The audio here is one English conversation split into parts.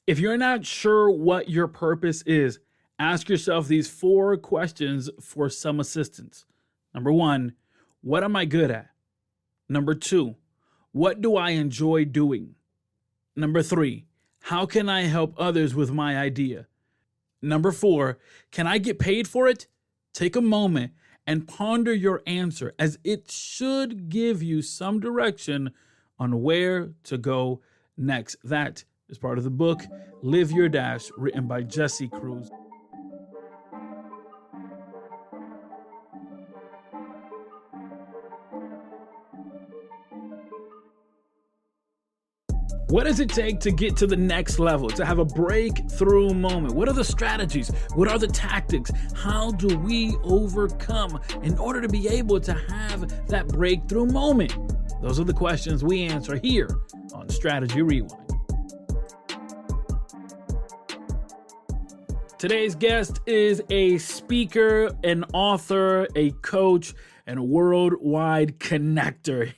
If you're not sure what your purpose is, ask yourself these 4 questions for some assistance. Number 1, what am I good at? Number 2, what do I enjoy doing? Number 3, how can I help others with my idea? Number 4, can I get paid for it? Take a moment and ponder your answer, as it should give you some direction on where to go next. That is part of the book, Live Your Dash, written by Jesse Cruz. What does it take to get to the next level, to have a breakthrough moment? What are the strategies? What are the tactics? How do we overcome in order to be able to have that breakthrough moment? Those are the questions we answer here on Strategy Rewind. Today's guest is a speaker, an author, a coach, and a worldwide connector.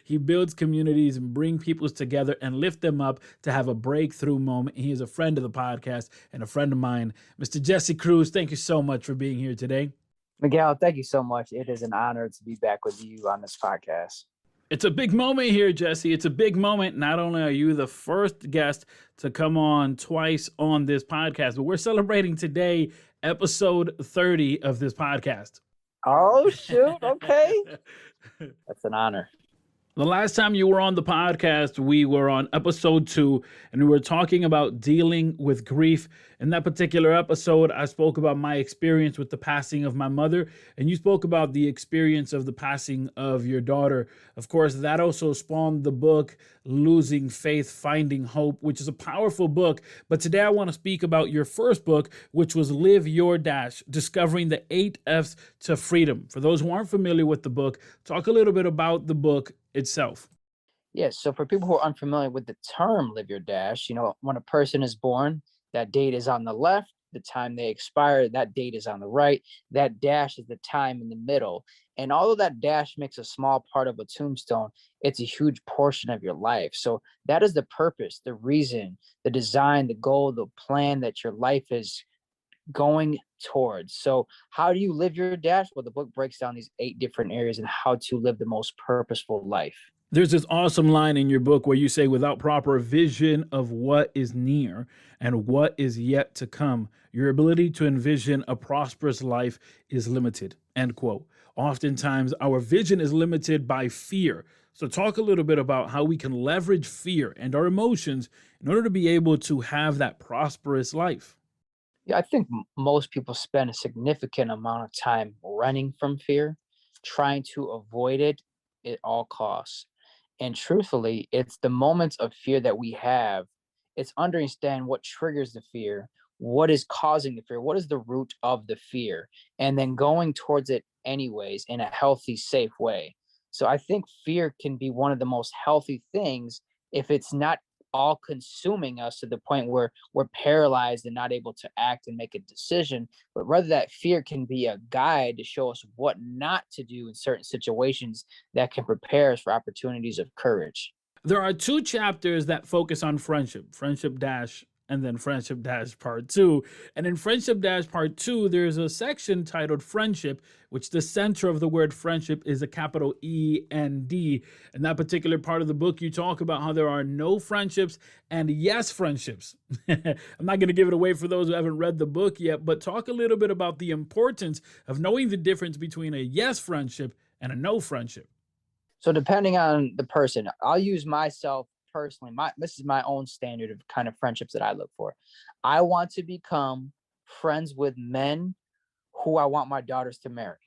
He builds communities and brings people together and lift them up to have a breakthrough moment. He is a friend of the podcast and a friend of mine. Mr. Jesse Cruz, thank you so much for being here today. Miguel, thank you so much. It is an honor to be back with you on this podcast. It's a big moment here, Jesse. It's a big moment. Not only are you the first guest to come on twice on this podcast, but we're celebrating today episode 30 of this podcast. Oh, shoot. Okay. That's an honor. The last time you were on the podcast, we were on episode 2, and we were talking about dealing with grief. In that particular episode, I spoke about my experience with the passing of my mother, and you spoke about the experience of the passing of your daughter. Of course, that also spawned the book, Losing Faith, Finding Hope, which is a powerful book. But today I want to speak about your first book, which was Live Your Dash, Discovering the 8 F's to Freedom. For those who aren't familiar with the book, talk a little bit about the book itself. Yes. So for people who are unfamiliar with the term Live Your Dash, when a person is born, that date is on the left. The time they expire, that date is on the right. That dash is the time in the middle. And although that dash makes a small part of a tombstone, it's a huge portion of your life. So that is the purpose, the reason, the design, the goal, the plan that your life is going towards. So how do you live your dash? Well, the book breaks down these 8 different areas and how to live the most purposeful life. There's this awesome line in your book where you say, without proper vision of what is near and what is yet to come, your ability to envision a prosperous life is limited, end quote. Oftentimes, our vision is limited by fear. So talk a little bit about how we can leverage fear and our emotions in order to be able to have that prosperous life. Yeah, I think most people spend a significant amount of time running from fear, trying to avoid it at all costs. And truthfully, it's the moments of fear that we have. It's understand what triggers the fear, what is causing the fear, what is the root of the fear, and then going towards it anyways in a healthy, safe way. So I think fear can be one of the most healthy things if it's not all consuming us to the point where we're paralyzed and not able to act and make a decision, but rather that fear can be a guide to show us what not to do in certain situations that can prepare us for opportunities of courage. There are 2 chapters that focus on friendship dash, and then friendship dash part 2. And in friendship dash part 2, there's a section titled friendship, which the center of the word friendship is a capital END. In that particular part of the book, you talk about how there are no friendships and yes friendships. I'm not going to give it away for those who haven't read the book yet, but talk a little bit about the importance of knowing the difference between a yes friendship and a no friendship. So depending on the person, I'll use myself personally. This is my own standard of kind of friendships that I look for. I want to become friends with men who I want my daughters to marry.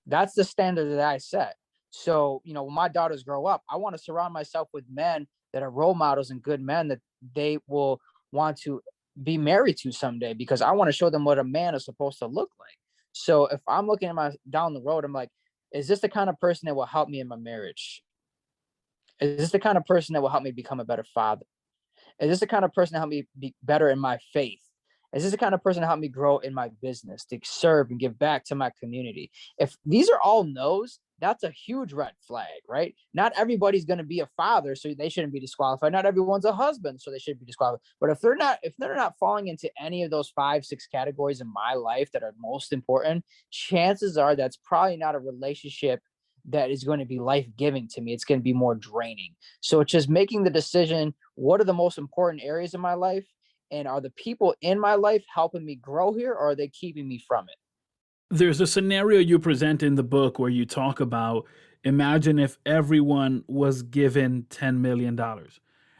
That's the standard that I set. So, when my daughters grow up, I want to surround myself with men that are role models and good men that they will want to be married to someday, because I want to show them what a man is supposed to look like. So if I'm looking at down the road, I'm like, is this the kind of person that will help me in my marriage? Is this the kind of person that will help me become a better father? Is this the kind of person that help me be better in my faith? Is this the kind of person to help me grow in my business, to serve and give back to my community? If these are all no's, that's a huge red flag, right? Not everybody's going to be a father, so they shouldn't be disqualified. Not everyone's a husband, so they should be disqualified. But if they're not falling into any of those 5, 6 categories in my life that are most important, chances are that's probably not a relationship that is going to be life giving to me. It's going to be more draining. So it's just making the decision: what are the most important areas in my life, and are the people in my life helping me grow here, or are they keeping me from it? There's a scenario you present in the book where you talk about, imagine if everyone was given $10 million,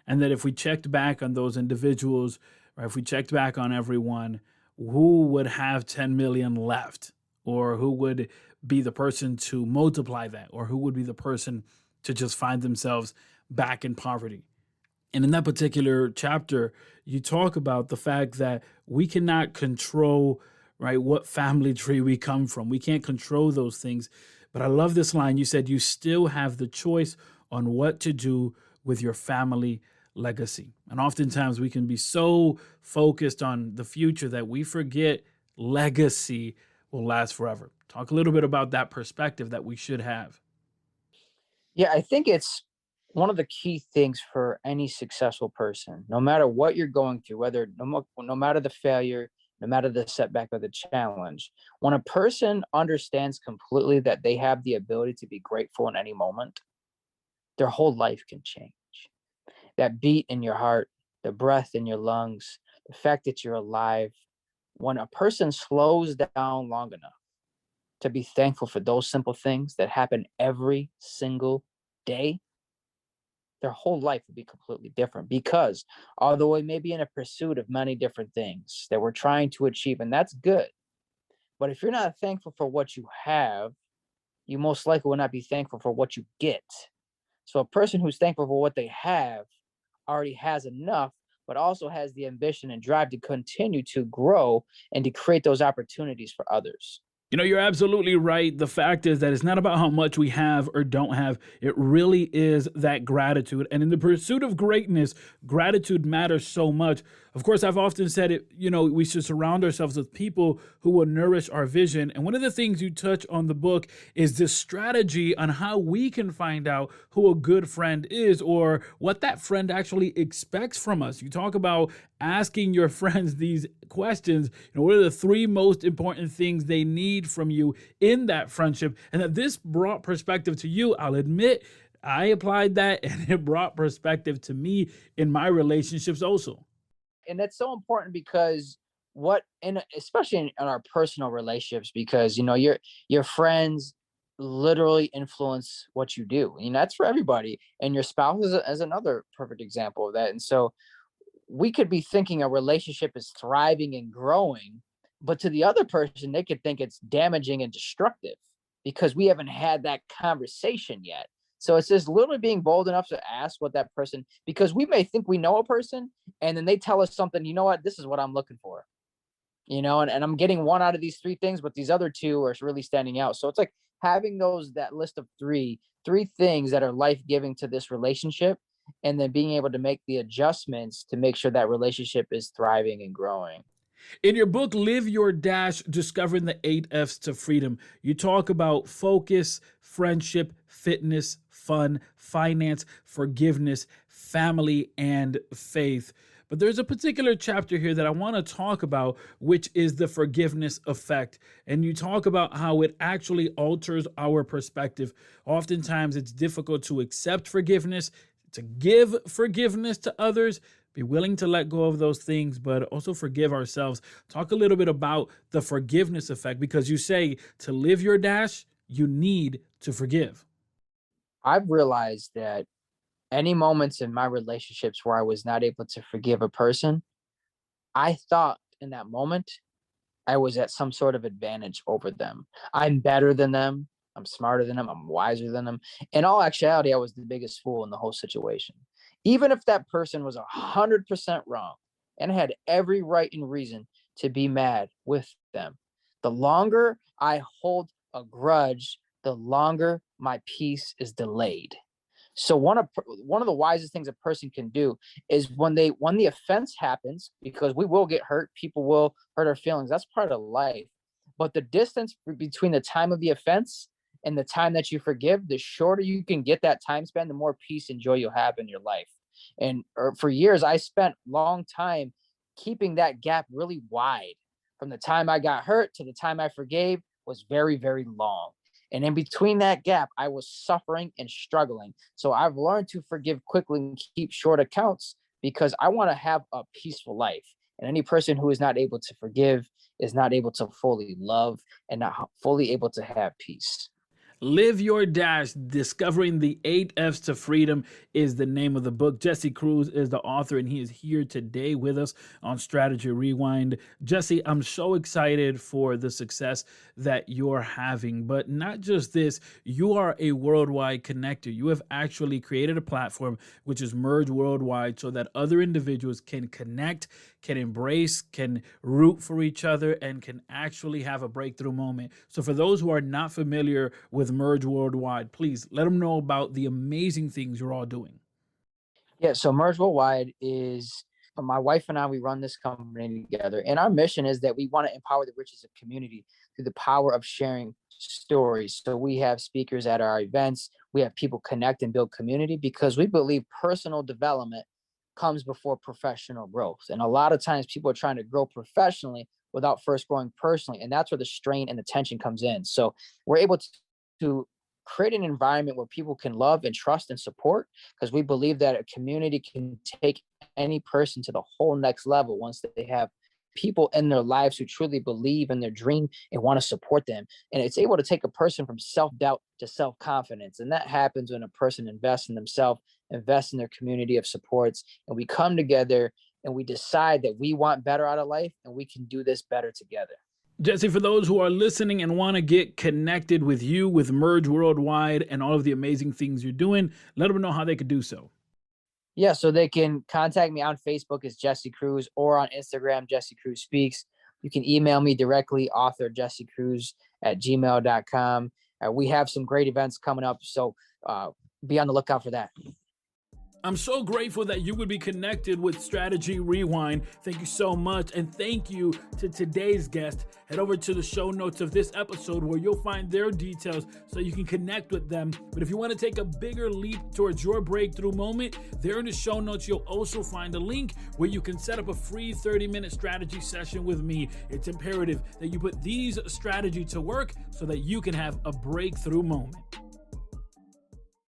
and that if we checked back on those individuals, or if we checked back on everyone, who would have 10 million left, or who would be the person to multiply that, or who would be the person to just find themselves back in poverty. And in that particular chapter, you talk about the fact that we cannot control, right, what family tree we come from. We can't control those things. But I love this line. You said you still have the choice on what to do with your family legacy. And oftentimes we can be so focused on the future that we forget legacy will last forever. Talk a little bit about that perspective that we should have. Yeah, I think it's one of the key things for any successful person, no matter what you're going through, no matter the failure, no matter the setback or the challenge, when a person understands completely that they have the ability to be grateful in any moment, their whole life can change. That beat in your heart, the breath in your lungs, the fact that you're alive, when a person slows down long enough to be thankful for those simple things that happen every single day, their whole life would be completely different. Because although we may be in a pursuit of many different things that we're trying to achieve, and that's good, but if you're not thankful for what you have, you most likely will not be thankful for what you get. So a person who's thankful for what they have already has enough, but also has the ambition and drive to continue to grow and to create those opportunities for others. You're absolutely right. The fact is that it's not about how much we have or don't have. It really is that gratitude. And in the pursuit of greatness, gratitude matters so much. Of course, I've often said it, we should surround ourselves with people who will nourish our vision. And one of the things you touch on the book is this strategy on how we can find out who a good friend is, or what that friend actually expects from us. You talk about asking your friends these questions. What are the 3 most important things they need from you in that friendship? And that this brought perspective to you. I'll admit I applied that, and it brought perspective to me in my relationships also. And that's so important because what and especially in our personal relationships, because your friends literally influence what you do, and that's for everybody. And your spouse is another perfect example of that. And so we could be thinking a relationship is thriving and growing, but to the other person, they could think it's damaging and destructive because we haven't had that conversation yet. So it's just literally being bold enough to ask what that person, because we may think we know a person and then they tell us something, this is what I'm looking for, and I'm getting one out of these 3 things, but these other 2 are really standing out. So it's like having that list of three things that are life giving to this relationship, and then being able to make the adjustments to make sure that relationship is thriving and growing. In your book, Live Your Dash, Discovering the 8 F's to Freedom, you talk about focus, friendship, fitness, fun, finance, forgiveness, family, and faith. But there's a particular chapter here that I want to talk about, which is the forgiveness effect. And you talk about how it actually alters our perspective. Oftentimes, it's difficult to accept forgiveness, to give forgiveness to others, be willing to let go of those things, but also forgive ourselves. Talk a little bit about the forgiveness effect, because you say to live your dash, you need to forgive. I've realized that any moments in my relationships where I was not able to forgive a person, I thought in that moment I was at some sort of advantage over them. I'm better than them. I'm smarter than them. I'm wiser than them. In all actuality, I was the biggest fool in the whole situation. Even if that person was 100% wrong and had every right and reason to be mad with them, the longer I hold a grudge, the longer my peace is delayed. So one of the wisest things a person can do is when the offense happens, because we will get hurt, people will hurt our feelings. That's part of life. But the distance between the time of the offense And the time that you forgive, the shorter you can get that time span, the more peace and joy you'll have in your life. And for years, I spent long time keeping that gap really wide. From the time I got hurt to the time I forgave was very, very long. And in between that gap, I was suffering and struggling. So I've learned to forgive quickly and keep short accounts because I want to have a peaceful life. And any person who is not able to forgive is not able to fully love and not fully able to have peace. Live Your Dash, Discovering the 8 F's to Freedom is the name of the book. Jesse Cruz is the author, and he is here today with us on Strategy Rewind. Jesse, I'm so excited for the success that you're having, but not just this, you are a worldwide connector. You have actually created a platform which is Merge Worldwide so that other individuals can connect, can embrace, can root for each other, and can actually have a breakthrough moment. So for those who are not familiar with Merge Worldwide, please let them know about the amazing things you're all doing. Yeah, so Merge Worldwide is my wife and I, we run this company together. And our mission is that we want to empower the riches of community through the power of sharing stories. So we have speakers at our events, we have people connect and build community because we believe personal development comes before professional growth. And a lot of times people are trying to grow professionally without first growing personally. And that's where the strain and the tension comes in. So we're able to create an environment where people can love and trust and support because we believe that a community can take any person to the whole next level once they have people in their lives who truly believe in their dream and want to support them. And it's able to take a person from self-doubt to self-confidence. And that happens when a person invests in themselves, invests in their community of supports, and we come together and we decide that we want better out of life and we can do this better together. Jesse, for those who are listening and want to get connected with you, with Merge Worldwide, and all of the amazing things you're doing, let them know how they could do so. Yeah, so they can contact me on Facebook as Jesse Cruz or on Instagram, Jesse Cruz Speaks. You can email me directly, author Jesse Cruz at gmail.com. We have some great events coming up, so be on the lookout for that. I'm so grateful that you would be connected with Strategy Rewind. Thank you so much. And thank you to today's guest. Head over to the show notes of this episode where you'll find their details so you can connect with them. But if you want to take a bigger leap towards your breakthrough moment, there in the show notes, you'll also find a link where you can set up a free 30-minute strategy session with me. It's imperative that you put these strategies to work so that you can have a breakthrough moment.